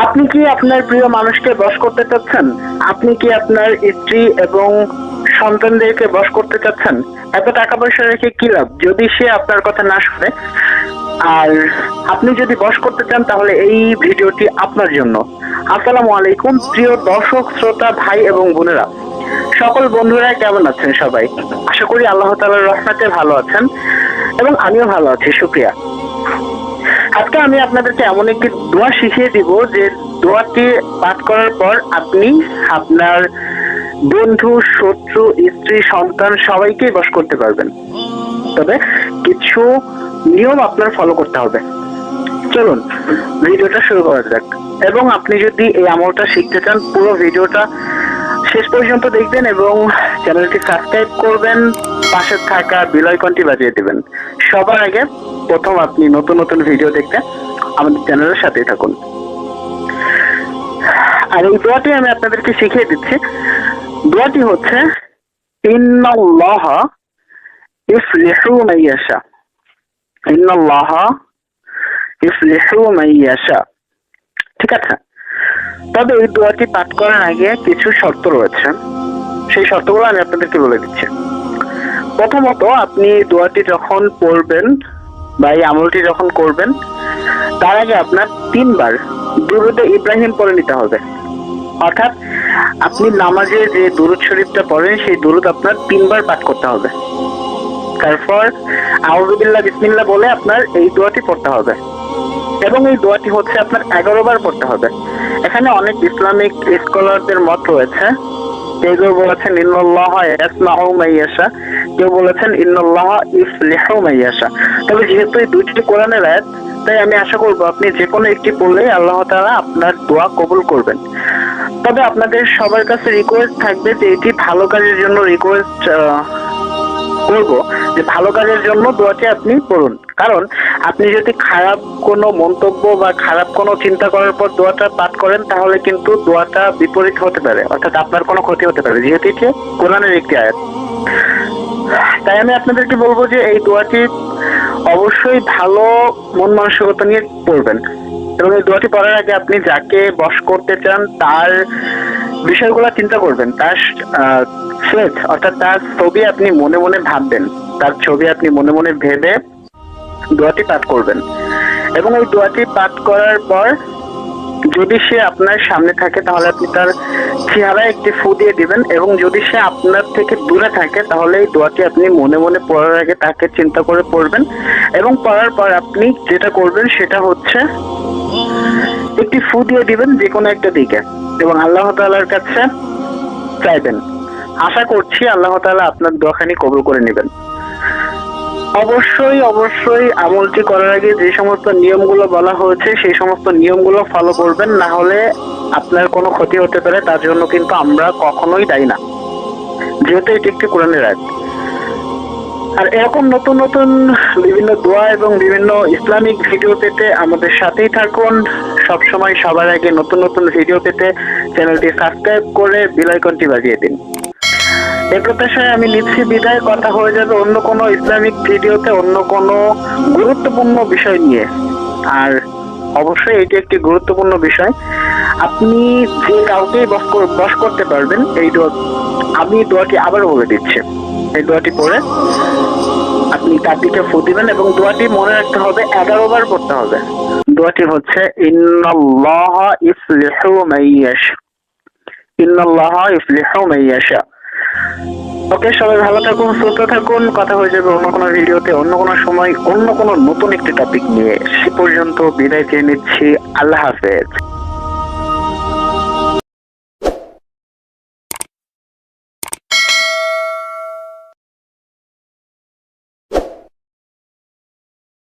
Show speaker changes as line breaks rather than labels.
আপনি কি আপনার প্রিয় মানুষকে বশ করতে চাচ্ছেন? আপনি কি আপনার স্ত্রী এবং সন্তানদেরকে বশ করতে চাচ্ছেন? এত টাকা পয়সা রেখে কি লাভ যদি সে আপনার কথা না শুনে? আর আপনি যদি বশ করতে চান তাহলে এই ভিডিওটি আপনার জন্য। আসসালামু আলাইকুম প্রিয় দর্শক, শ্রোতা, ভাই এবং বোনেরা, সকল বন্ধুরা কেমন আছেন সবাই? আশা করি আল্লাহ তাআলার রহমতে ভালো আছেন এবং আমিও ভালো আছি, শুকরিয়া। আজকে আমি আপনাদেরকে এমন একটি দোয়া শিখিয়ে দিব যে দোয়াটি পাঠ করার পর আপনি আপনার বন্ধু, শত্রু, স্ত্রী, সন্তান সবাইকে বশ করতে পারবেন। তবে কিছু নিয়ম আপনার ফলো করতে হবে। চলুন ভিডিওটা শুরু করা যাক। এবং আপনি যদি এই আমলটা শিখতে চান, পুরো ভিডিওটা শেষ পর্যন্ত দেখবেন এবং চ্যানেলটি সাবস্ক্রাইব করবেন, পাশে থাকা বেল আইকনটি বাজিয়ে দিবেন। সবার আগে প্রথম আপনি নতুন নতুন ভিডিও দেখতে আমাদের চ্যানেলের সাথেই থাকুন। আর এই দোয়াটি আমি আপনাদেরকে শিখিয়ে দিচ্ছি। দোয়াটি হচ্ছে ইন্নাল্লাহ ইফলিহু মান ইয়াশা। ইন্নাল্লাহ ইফলিহু মান ইয়াশা। ঠিক আছে? তবে এই দোয়াটি পাঠ করার আগে কিছু শর্ত রয়েছে, সেই শর্তগুলো আমি আপনাদেরকে বলে দিচ্ছি। প্রথমত, আপনি দোয়াটি যখন পড়বেন বা এই আমলটি যখন করবেন, তার আগে আপনার 3 বার দুরুদে ইব্রাহিম পড়ে নিতে হবে। অর্থাৎ আপনি নামাজে যে দুরুদ শরীফটা পড়েন সেই দুরুদ আপনার 3 বার পাঠ করতে হবে। তারপর আউযু বিল্লাহ বিসমিল্লাহ বলে আপনার এই দোয়াটি পড়তে হবে এবং এই দোয়াটি হচ্ছে আপনার 11 বার পড়তে হবে। এখানে অনেক ইসলামিক স্কলারদের মত রয়েছে। কেউ বলেছেন ইন্নাল্লাহ ইয়াসমাউ মান ইয়াশা, কেউ বলেছেন ইন্নাল্লাহ ইফলিহু মান ইয়াশা। তবে যেহেতু এই দুইটি কোরআনের আয়াত, তাই আমি আশা করব আপনি যে কোনো একটি পড়লেই আল্লাহ তাআলা আপনার দোয়া কবুল করবেন। তবে আপনাদের সবার কাছে রিকোয়েস্ট থাকবে যে এটি ভালো কাজের জন্য রিকোয়েস্ট করব যে ভালো কাজের জন্য দোয়াটি আপনি পড়ুন। কারণ আপনি যদি খারাপ কোনো মন্তব্য বা খারাপ কোনো চিন্তা করার পর দোয়াটা পাঠ করেন, তাহলে কিন্তু দোয়াটা বিপরীত হতে পারে, অর্থাৎ আপনার কোনো ক্ষতি হতে পারে, যেহেতু এটি কোরআনের একটি আয়াত। তাই আমি আপনাদেরকে বলবো যে এই দোয়াটি অবশ্যই ভালো মন মানসিকতা নিয়ে পড়বেন এবং এই দোয়াটি পড়ার আগে আপনি যাকে বশ করতে চান তার বিষয়গুলো চিন্তা করবেন। তার ফেস অর্থাৎ তার ছবি আপনি মনে মনে ভাববেন, তার ছবি আপনি মনে মনে ভেবে দোয়াটি পাঠ করবেন। এবং এই দোয়াটি পাঠ করার পর যদি সে আপনার সামনে থাকে তাহলে আপনি তার চেহারায় একটি ফু দিয়ে দিবেন এবং যদি সে আপনার থেকে দূরে থাকে তাহলে এই দোয়াটি আপনি মনে মনে পড়ার আগে তাকে চিন্তা করে পড়বেন এবং পড়ার পর আপনি যেটা করবেন সেটা হচ্ছে একটি ফু দিয়ে দিবেন যে কোনো একটা দিকে এবং আল্লাহ তাআলার কাছে চাইবেন। আশা করছি আল্লাহ তাআলা আপনার দোয়াখানি কবুল করে নেবেন। অবশ্যই অবশ্যই আমলটি করার আগে যে সমস্ত নিয়মগুলো বলা হয়েছে সেই সমস্ত নিয়মগুলো ফলো করবেন, না হলে আপনার কোনো ক্ষতি হতে পারে। তার জন্য কিন্তু আমরা কখনোই দায়ী না, যেহেতু এটি একটি কোরআনের আয়াত। আর এরকম নতুন নতুন বিভিন্ন দোয়া এবং বিভিন্ন ইসলামিক ভিডিও পেতে আমাদের সাথেই থাকুন। সবসময় সবার আগে নতুন নতুন ভিডিও পেতে চ্যানেলটি সাবস্ক্রাইব করে বেল আইকনটি বাজিয়ে দিন। এই প্রত্যাশায় আমি নিচ্ছি বিদায়। কথা হয়ে যাবে অন্য কোনো ইসলামিক ভিডিওতে অন্য কোনো গুরুত্বপূর্ণ বিষয় নিয়ে। আর অবশ্যই এটি একটি গুরুত্বপূর্ণ বিষয়। আপনি যে কাউকেই বশ করতে পারবেন এই দোয়া। আমি দোয়াটি আবার বলে দিচ্ছি। এই দোয়াটি পড়ে আপনি তার দিকে ফু দিবেন এবং দোয়াটি মনে রাখতে হবে 11 বার পড়তে হবে। দোয়াটি হচ্ছে ইন্নাল্লাহ ইফলিহু মান ইয়াশা। ইন্নাল্লাহ ইফলিহু মান ইয়াশা। ওকে, সবাই ভালো থাকুন, সুস্থ থাকুন। কথা হয়ে যাবে অন্য কোনো ভিডিওতে অন্য কোনো সময় অন্য কোনো নতুন একটি টপিক নিয়ে। সে পর্যন্ত বিদায় চেয়ে নিচ্ছি। আল্লাহ হাফেজ।